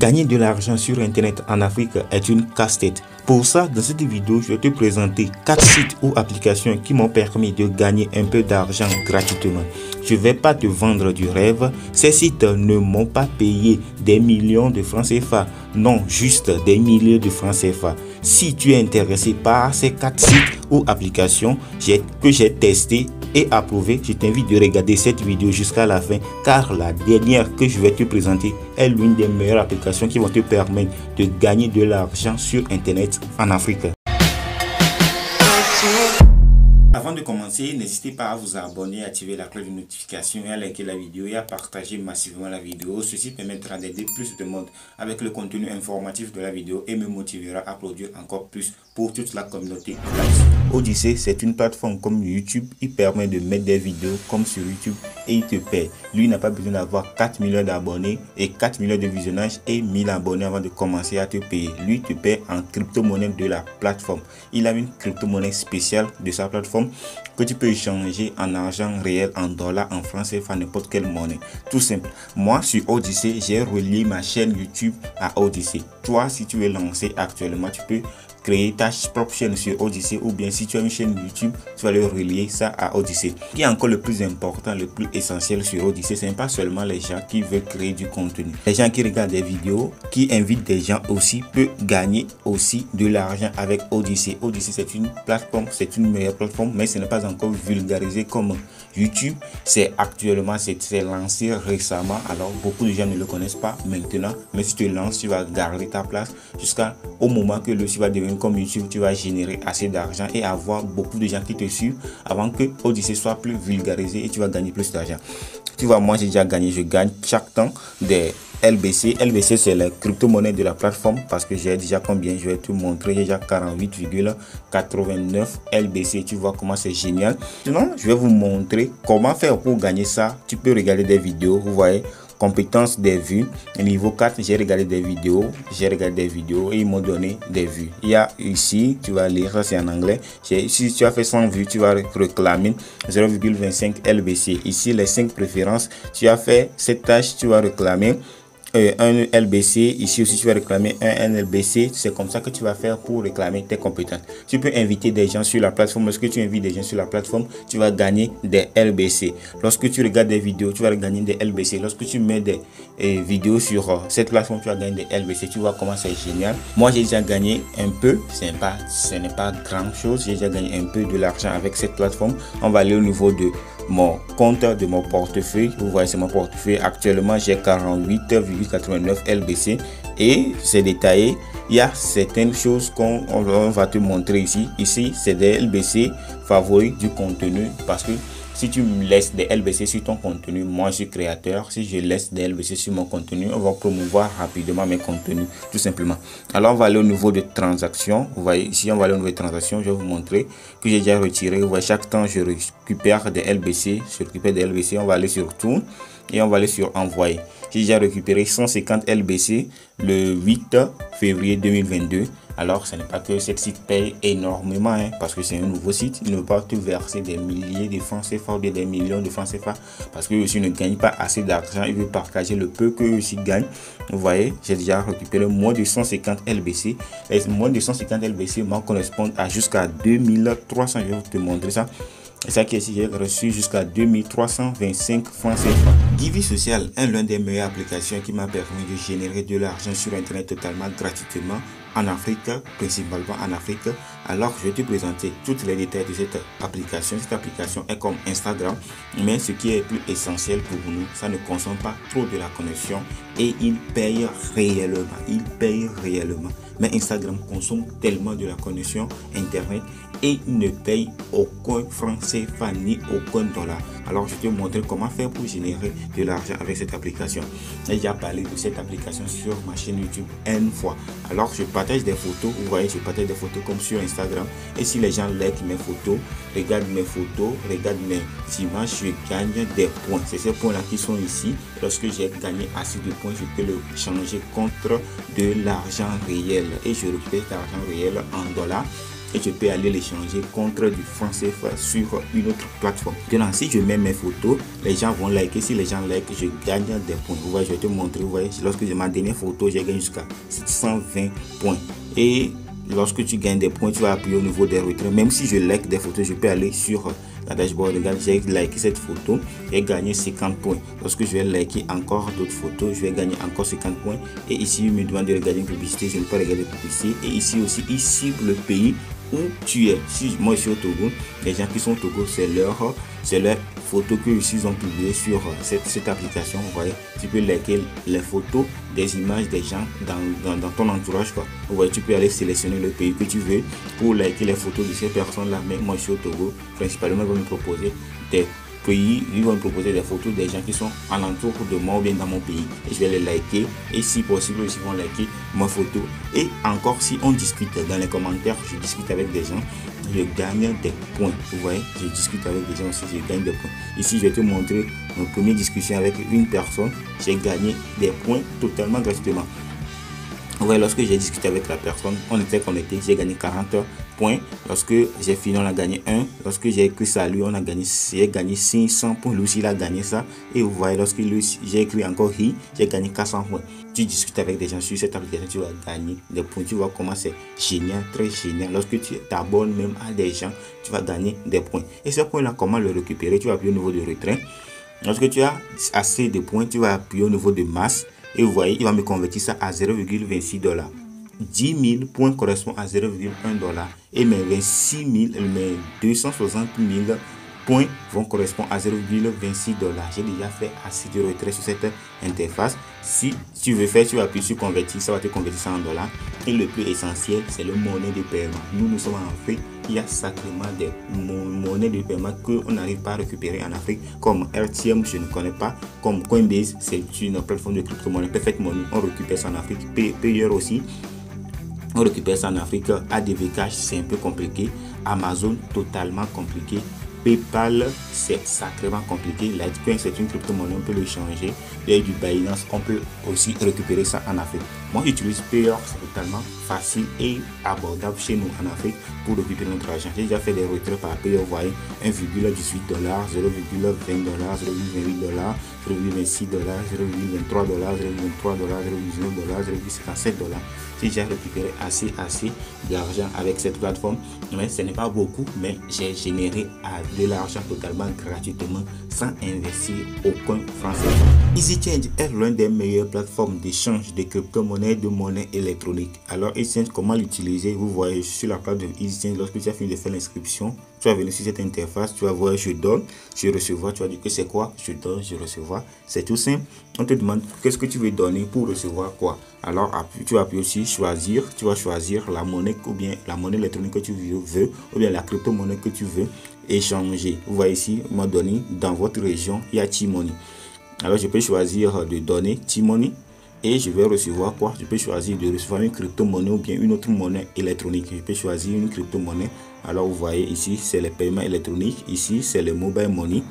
Gagner de l'argent sur Internet en Afrique est une casse-tête. Pour ça, dans cette vidéo, je vais te présenter 4 sites ou applications qui m'ont permis de gagner un peu d'argent gratuitement. Je ne vais pas te vendre du rêve. Ces sites ne m'ont pas payé des millions de francs CFA. Non, juste des milliers de francs CFA. Si tu es intéressé par ces 4 sites ou applications que j'ai testé et approuvé, je t'invite de regarder cette vidéo jusqu'à la fin, car la dernière que je vais te présenter est l'une des meilleures applications qui vont te permettre de gagner de l'argent sur Internet en Afrique. Avant de commencer, n'hésitez pas à vous abonner, à activer la cloche de notification et à liker la vidéo et à partager massivement la vidéo. Ceci permettra d'aider plus de monde avec le contenu informatif de la vidéo et me motivera à produire encore plus pour toute la communauté. Odyssey, c'est une plateforme comme YouTube. Il permet de mettre des vidéos comme sur YouTube et il te paie. Lui n'a pas besoin d'avoir 4 millions d'abonnés et 4 millions de visionnages et 1000 abonnés avant de commencer à te payer. Lui te paie en crypto-monnaie de la plateforme. Il a une crypto-monnaie spéciale de sa plateforme que tu peux échanger en argent réel, en dollars, en francs CFA, n'importe quelle monnaie. Tout simple. Moi, sur Odyssey, j'ai relié ma chaîne YouTube à Odyssey. Toi, si tu es lancé actuellement, tu peux créer ta propre chaîne sur Odyssey, ou bien si tu as une chaîne YouTube, tu vas le relier ça à Odyssey. Ce qui est encore le plus important, le plus essentiel sur Odyssey, ce n'est pas seulement les gens qui veulent créer du contenu. Les gens qui regardent des vidéos, qui invitent des gens aussi, peuvent gagner aussi de l'argent avec Odyssey. Odyssey, c'est une plateforme, c'est une meilleure plateforme, mais ce n'est pas encore vulgarisé comme YouTube. C'est actuellement, c'est lancé récemment, alors beaucoup de gens ne le connaissent pas maintenant, mais si tu te lances, tu vas garder ta place jusqu'au moment que le site va devenir comme YouTube. Tu vas générer assez d'argent et avoir beaucoup de gens qui te suivent avant que Odyssey soit plus vulgarisé et tu vas gagner plus d'argent. Tu vois, moi j'ai déjà gagné, je gagne chaque temps des LBC. LBC, c'est la crypto-monnaie de la plateforme, parce que j'ai déjà combien, je vais te montrer, j'ai déjà 48,89 LBC. Tu vois comment c'est génial. Maintenant, je vais vous montrer comment faire pour gagner ça. Tu peux regarder des vidéos, vous voyez. Compétences des vues, niveau 4, j'ai regardé des vidéos, et ils m'ont donné des vues. Il y a ici, tu vas lire, ça c'est en anglais. Si tu as fait 100 vues, tu vas réclamer 0,25 LBC. Ici, les 5 préférences, tu as fait cette tâche, tu vas réclamer 1 LBC. Ici aussi tu vas réclamer un LBC. C'est comme ça que tu vas faire pour réclamer tes compétences. Tu peux inviter des gens sur la plateforme. Lorsque tu invites des gens sur la plateforme, tu vas gagner des LBC. Lorsque tu regardes des vidéos, tu vas gagner des LBC. Lorsque tu mets des vidéos sur cette plateforme, tu vas gagner des LBC. Tu vois comment c'est génial. Moi j'ai déjà gagné un peu, ce n'est pas grand chose. J'ai déjà gagné un peu de l'argent avec cette plateforme. On va aller au niveau de mon compte, de mon portefeuille. Vous voyez, c'est mon portefeuille. Actuellement j'ai 48,89 LBC et c'est détaillé. Il y a certaines choses qu'on va te montrer ici. Ici c'est des LBC favoris du contenu, parce que si tu me laisses des LBC sur ton contenu, moi je suis créateur, si je laisse des LBC sur mon contenu, on va promouvoir rapidement mes contenus, tout simplement. Alors on va aller au niveau de transactions. Vous voyez ici, on va aller au niveau de transactions. Je vais vous montrer que j'ai déjà retiré. Vous voyez, chaque temps je récupère des LBC, on va aller sur tout et on va aller sur envoyer. J'ai déjà récupéré 150 LBC le 8 février 2022. Alors, ce n'est pas que ce site paye énormément, parce que c'est un nouveau site. Il ne veut pas te verser des milliers de francs CFA ou des millions de francs CFA, parce que aussi ne gagne pas assez d'argent. Il veut partager le peu que aussi gagne. Vous voyez, j'ai déjà récupéré moins de 150 LBC. Et moins de 150 LBC m'en correspondent à jusqu'à 2300. Je vais te montrer ça. Et ça qui est ici, j'ai reçu jusqu'à 2325 francs CFA. Givee Social est l'une des meilleures applications qui m'a permis de générer de l'argent sur Internet totalement gratuitement en Afrique, principalement en Afrique. Alors je vais te présenter tous les détails de cette application. Cette application est comme Instagram, mais ce qui est plus essentiel pour nous, ça ne consomme pas trop de la connexion et il paye réellement. Mais Instagram consomme tellement de la connexion Internet et il ne paye aucun franc CFA ni aucun dollar. Alors je vais te montrer comment faire pour générer de l'argent avec cette application. J'ai déjà parlé de cette application sur ma chaîne YouTube une fois. Alors je partage des photos, vous voyez, je partage des photos comme sur Instagram. Et si les gens like mes photos, regardent mes photos, regardent mes images, je gagne des points. C'est ces points là qui sont ici. Lorsque j'ai gagné assez de points, je peux le changer contre de l'argent réel et je récupère cet argent réel en dollars. et je peux aller les changer contre du franc CFA sur une autre plateforme. Maintenant, si je mets mes photos, les gens vont liker. Si les gens like, je gagne des points. Vous voyez, je vais te montrer. Vous voyez, lorsque j'ai ma dernière photo, j'ai gagné jusqu'à 720 points. Et lorsque tu gagnes des points, tu vas appuyer au niveau des retraits. Même si je like des photos, je peux aller sur la dashboard. Regarde, j'ai liké cette photo, j'ai gagné 50 points. Lorsque je vais liker encore d'autres photos, je vais gagner encore 50 points. Et ici, il me demande de regarder une publicité, je ne peux pas regarder la publicité. Et ici aussi, il cible le pays où tu es. Si moi je suis au Togo, les gens qui sont au Togo, c'est leur photos que ils ont publiées sur cette application. Vous voyez, tu peux liker les photos des images des gens dans ton entourage, quoi. Vous voyez, tu peux aller sélectionner le pays que tu veux pour liker les photos de ces personnes là. Mais moi je suis au Togo, principalement ils vont me proposer des pays, ils vont me proposer des photos des gens qui sont alentour de moi ou bien dans mon pays, et je vais les liker. Et si possible, ils vont liker ma photo. Et encore, si on discute dans les commentaires, je discute avec des gens, je gagne des points. Vous voyez, je discute avec des gens aussi, je gagne des points. Ici, je vais te montrer ma première discussion avec une personne, j'ai gagné des points totalement gratuitement. Ouais, lorsque j'ai discuté avec la personne, on était connecté, j'ai gagné 40 points. Lorsque j'ai fini, on a gagné 1. Lorsque j'ai écrit salut, on a gagné, j'ai gagné 500 points. Lui aussi, il a gagné ça. Et vous voyez, lorsque j'ai écrit encore hi, j'ai gagné 400 points. Tu discutes avec des gens sur cette application, tu vas gagner des points. Tu vois comment c'est génial, très génial. Lorsque tu t'abonnes même à des gens, tu vas gagner des points. Et ces points-là, comment le récupérer? Tu vas appuyer au niveau de retrait. Lorsque tu as assez de points, tu vas appuyer au niveau de masse. Et vous voyez, il va me convertir ça à 0,26 $. 10 000 points correspondent à 0,1 $. Et mes 26 000, mes 260 000 points vont correspondre à 0,26 $. J'ai déjà fait assez de retrait sur cette interface. Si tu veux faire, tu vas appuyer sur convertir, ça va te convertir ça en dollars. Et le plus essentiel, c'est le monnaie de paiement. Nous sommes en Afrique, il y a sacrément des monnaies de paiement qu'on n'arrive pas à récupérer en Afrique, comme RTM, je ne connais pas, comme Coinbase, c'est une plateforme de crypto-monnaie. Perfect Money, on récupère ça en Afrique. Payer aussi, on récupère ça en Afrique. ADV Cash, c'est un peu compliqué. Amazon, totalement compliqué. PayPal, c'est sacrément compliqué. Litecoin, c'est une crypto-monnaie, on peut le changer. Il y a du Binance, on peut aussi récupérer ça en Afrique. Moi, j'utilise Payer, c'est totalement facile et abordable chez nous en Afrique pour récupérer notre argent. J'ai déjà fait des retraits par Payer, vous voyez, 1,18 $, 0,20 $, 0,28 $, 0,26 $, 0,23 $, 0,23 $, 0,19 $, 0,57 $. J'ai déjà récupéré assez d'argent avec cette plateforme, mais ce n'est pas beaucoup, mais j'ai généré de l'argent totalement gratuitement sans investir aucun franc CFA. EasyChange est l'une des meilleures plateformes d'échange de crypto-monnaies, de monnaie électronique. Alors EasyChange, comment l'utiliser? Vous voyez sur la page de EasyChange, lorsque tu as fini de faire l'inscription, tu vas venir sur cette interface, tu vas voir je donne, je recevoir, tu vas dire que c'est quoi? Je donne, je recevoir. C'est tout simple. On te demande qu'est-ce que tu veux donner pour recevoir quoi. Alors tu vas appuyer aussi choisir, tu vas choisir la monnaie ou bien la monnaie électronique que tu veux ou bien la crypto-monnaie que tu veux échanger. Vous voyez ici, m'a donné dans votre région, il y a T-Money. Alors je peux choisir de donner T-Money et je vais recevoir quoi? Je peux choisir de recevoir une crypto-monnaie ou bien une autre monnaie électronique. Je peux choisir une crypto-monnaie. Alors vous voyez ici, c'est les paiements électroniques. Ici, c'est le mobile money.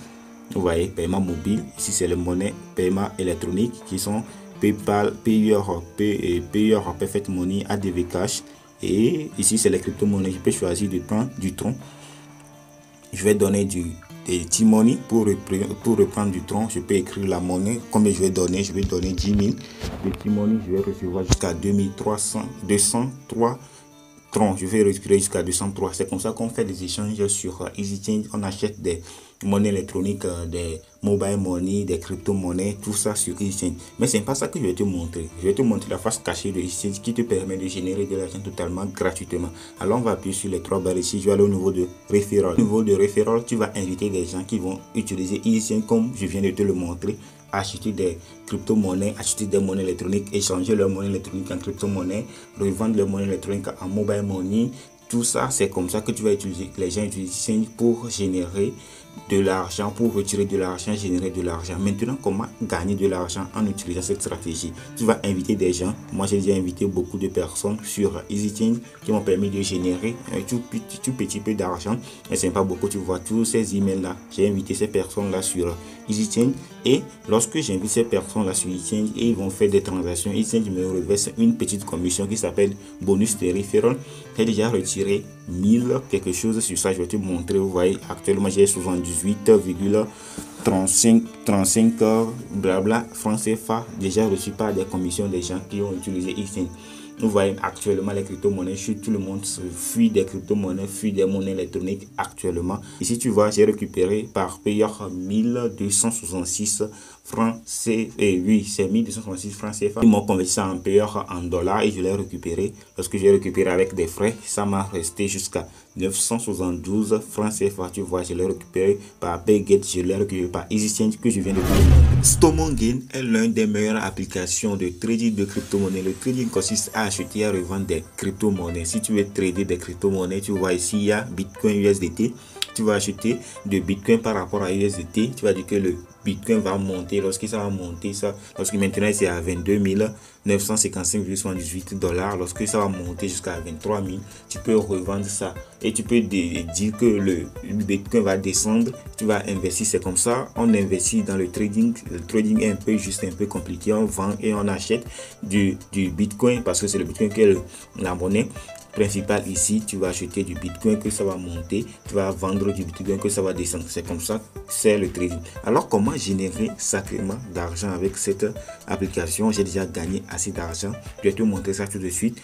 Vous voyez, paiement mobile. Ici, c'est les monnaies paiement électronique qui sont PayPal, Payer, Perfect Money, ADV Cash. Et ici, c'est les crypto-monnaies. Je peux choisir de prendre du Tron. Je vais donner des T-Money pour reprendre du Tron. Je peux écrire la monnaie. Combien je vais donner? Je vais donner 10 000 de T-Money. Je vais recevoir jusqu'à 203 Tron. Je vais récupérer jusqu'à 203. C'est comme ça qu'on fait des échanges sur EasyChange. On achète des monnaies électroniques, des mobile money, des crypto-monnaies, tout ça sur EasyChange. Mais c'est pas ça que je vais te montrer. Je vais te montrer la face cachée de EasyChange qui te permet de générer de l'argent totalement gratuitement. Alors on va appuyer sur les trois barres ici. Je vais aller au niveau de référent. Au niveau de référent, tu vas inviter des gens qui vont utiliser EasyChange comme je viens de te le montrer. Acheter des crypto-monnaies, acheter des monnaies électroniques, échanger leurs monnaies électroniques en crypto-monnaie, revendre leurs monnaies électroniques en mobile money. Tout ça, c'est comme ça que tu vas utiliser. Les gens utilisent pour générer de l'argent, pour retirer de l'argent, générer de l'argent. Maintenant, comment gagner de l'argent en utilisant cette stratégie? Tu vas inviter des gens. Moi, j'ai déjà invité beaucoup de personnes sur EasyChange qui m'ont permis de générer un tout petit peu d'argent. Mais ce n'est pas beaucoup, tu vois, tous ces emails-là. J'ai invité ces personnes-là sur EasyChange. Et lorsque j'invite ces personnes-là sur EasyChange et ils vont faire des transactions, EasyChange me reverse une petite commission qui s'appelle bonus de référent. J'ai déjà retiré 1000 quelque chose sur ça. Je vais te montrer. Vous voyez, actuellement j'ai 78,35 blabla francs CFA déjà reçu par des commissions des gens qui ont utilisé XChange. Vous voyez actuellement les crypto-monnaies, tout le monde fuit des crypto-monnaies, fuit des monnaies électroniques actuellement. Ici tu vois, j'ai récupéré par payeur 1266 francs CFA. Oui, c'est 1266 francs CFA. Ils m'ont converti ça en payeur en dollars et je l'ai récupéré. Lorsque j'ai récupéré avec des frais, ça m'a resté jusqu'à 972 francs CFA. Tu vois, je l'ai récupéré par Paygate, je l'ai récupéré par EasyChange que je viens de vous montrer. StomoGain est l'une des meilleures applications de trading de crypto-monnaies. Le trading consiste à acheter et à revendre des crypto-monnaies. Si tu veux trader des crypto-monnaies, tu vois ici, il y a Bitcoin USDT. Tu vas acheter de Bitcoin par rapport à USDT. Tu vas dire que le Bitcoin va monter. Lorsque ça va monter, lorsque maintenant c'est à 22 955,78 $. Lorsque ça va monter jusqu'à 23 000, tu peux revendre ça. Et tu peux dire que le Bitcoin va descendre. Tu vas investir. C'est comme ça. On investit dans le trading. Le trading est un peu compliqué. On vend et on achète du Bitcoin parce que c'est le Bitcoin qui est la monnaie principal. Ici tu vas acheter du Bitcoin que ça va monter, tu vas vendre du Bitcoin que ça va descendre. C'est comme ça, c'est le trading. Alors comment générer sacrément d'argent avec cette application? J'ai déjà gagné assez d'argent, je vais te montrer ça tout de suite.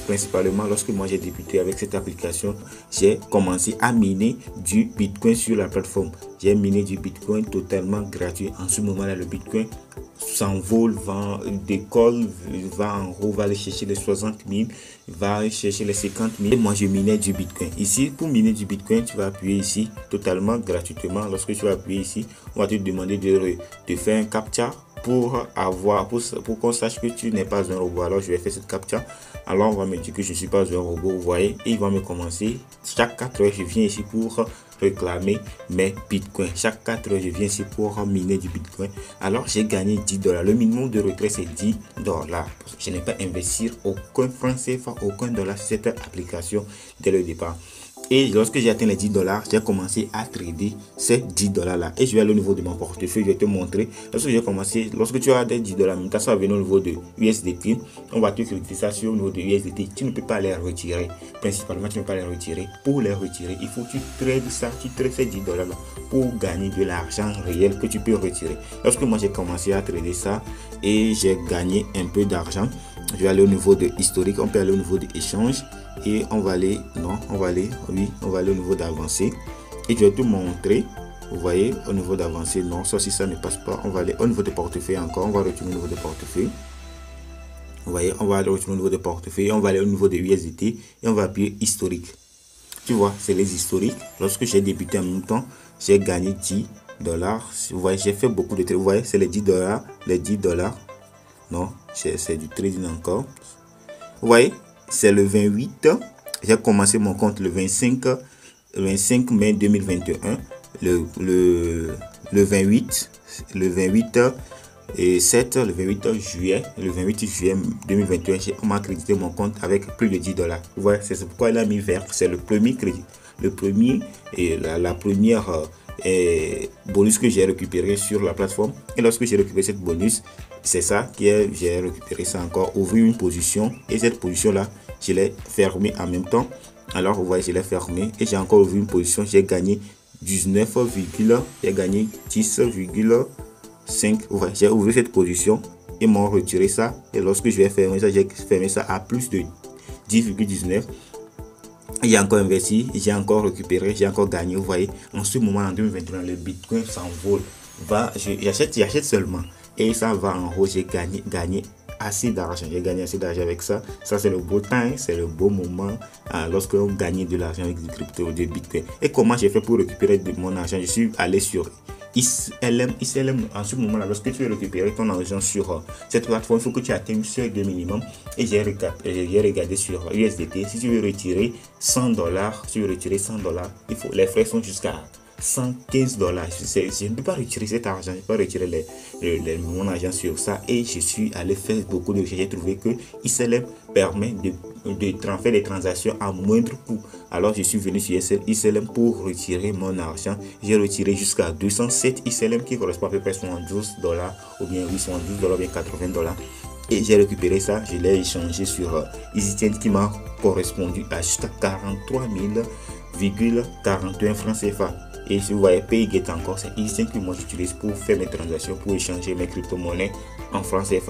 Principalement lorsque moi j'ai débuté avec cette application, j'ai commencé à miner du Bitcoin sur la plateforme. J'ai miné du Bitcoin totalement gratuit. En ce moment là, le Bitcoin s'envole, décolle, va en haut, va aller chercher les 60 000, va aller chercher les 50 000. Et moi je minais du Bitcoin. Ici, pour miner du Bitcoin, tu vas appuyer ici totalement gratuitement. Lorsque tu vas appuyer ici, on va te demander de faire un captcha pour qu'on sache que tu n'es pas un robot. Alors je vais faire cette captcha. Alors on va me dire que je ne suis pas un robot, vous voyez, et il va me commencer. Chaque 4 heures, je viens ici pour réclamer mes bitcoins. Chaque 4 heures, je viens ici pour miner du Bitcoin. Alors j'ai gagné 10 $. Le minimum de retrait c'est 10 $. Je n'ai pas investi aucun franc CFA, aucun dollar sur cette application dès le départ. Et lorsque j'ai atteint les 10 $, j'ai commencé à trader ces 10 $ là. Et je vais aller au niveau de mon portefeuille, je vais te montrer. Lorsque tu as des 10 $, maintenant ça va venir au niveau de USDT. On va te créditer ça sur le niveau de USDT. Tu ne peux pas les retirer. Principalement, tu ne peux pas les retirer. Pour les retirer, il faut que tu trades ça, tu trades ces 10 $ là pour gagner de l'argent réel que tu peux retirer. Lorsque moi j'ai commencé à trader ça et j'ai gagné un peu d'argent, je vais aller au niveau de historique. On peut aller au niveau de échange. Et on va aller au niveau d'avancée et je vais te montrer. Vous voyez, au niveau d'avancée, non, ça si ça ne passe pas, on va aller au niveau de portefeuille encore. On va retourner au niveau de portefeuille. Vous voyez, on va aller retourner au niveau de portefeuille, on va aller au niveau de USDT et on va appuyer historique. Tu vois, c'est les historiques. Lorsque j'ai débuté en même temps, j'ai gagné 10 $. Vous voyez, j'ai fait beaucoup de trades. Vous voyez, c'est les 10 $, les 10 $. Non, c'est du trading encore. Vous voyez, c'est le 28. J'ai commencé mon compte le 25 mai 2021. Le 28 et 7, le 28 juillet 2021, on m'a crédité mon compte avec plus de 10 $. Vous voyez, c'est pourquoi il a mis vert. C'est le premier crédit. Le premier et la première bonus que j'ai récupéré sur la plateforme. Et lorsque j'ai récupéré cette bonus, c'est ça j'ai récupéré ça encore, ouvrir une position, et cette position là je l'ai fermée en même temps. Alors vous voyez, je l'ai fermé et j'ai encore ouvert une position, j'ai gagné 19, j'ai gagné 10,5. Vous voyez, j'ai ouvert cette position et m'ont retiré ça, et lorsque je vais fermer ça, j'ai fermé ça à plus de 10,19. J'ai encore investi, j'ai encore récupéré, j'ai encore gagné. Vous voyez, en ce moment en 2021, le Bitcoin s'envole. J'achète seulement et ça va en haut. J'ai gagné assez d'argent. J'ai gagné assez d'argent avec ça. Ça, c'est le beau temps, c'est le beau moment lorsque on gagne de l'argent avec du crypto, de Bitcoin. Et comment j'ai fait pour récupérer mon argent? Je suis allé sur XLM. En ce moment là, lorsque tu veux récupérer ton argent sur cette plateforme, il faut que tu atteignes ce de minimum. Et j'ai regardé sur USDT. Si tu veux retirer 100 $, les frais sont jusqu'à 115 $. Je ne peux pas retirer cet argent, je ne peux pas retirer mon argent sur ça. Et je suis allé faire beaucoup de recherches. J'ai trouvé que XLM permet de faire des transactions à moindre coût. Alors je suis venu sur XLM pour retirer mon argent. J'ai retiré jusqu'à 207 XLM qui correspond à peu près 72 $, ou bien 72 $, bien 80 $. Et j'ai récupéré ça, je l'ai échangé sur EasyChange qui m'a correspondu à jusqu'à 43,41 francs CFA. Et si vous voyez, PayGet encore, c'est EasyChange que moi j'utilise pour faire mes transactions, pour échanger mes crypto-monnaies en francs CFA.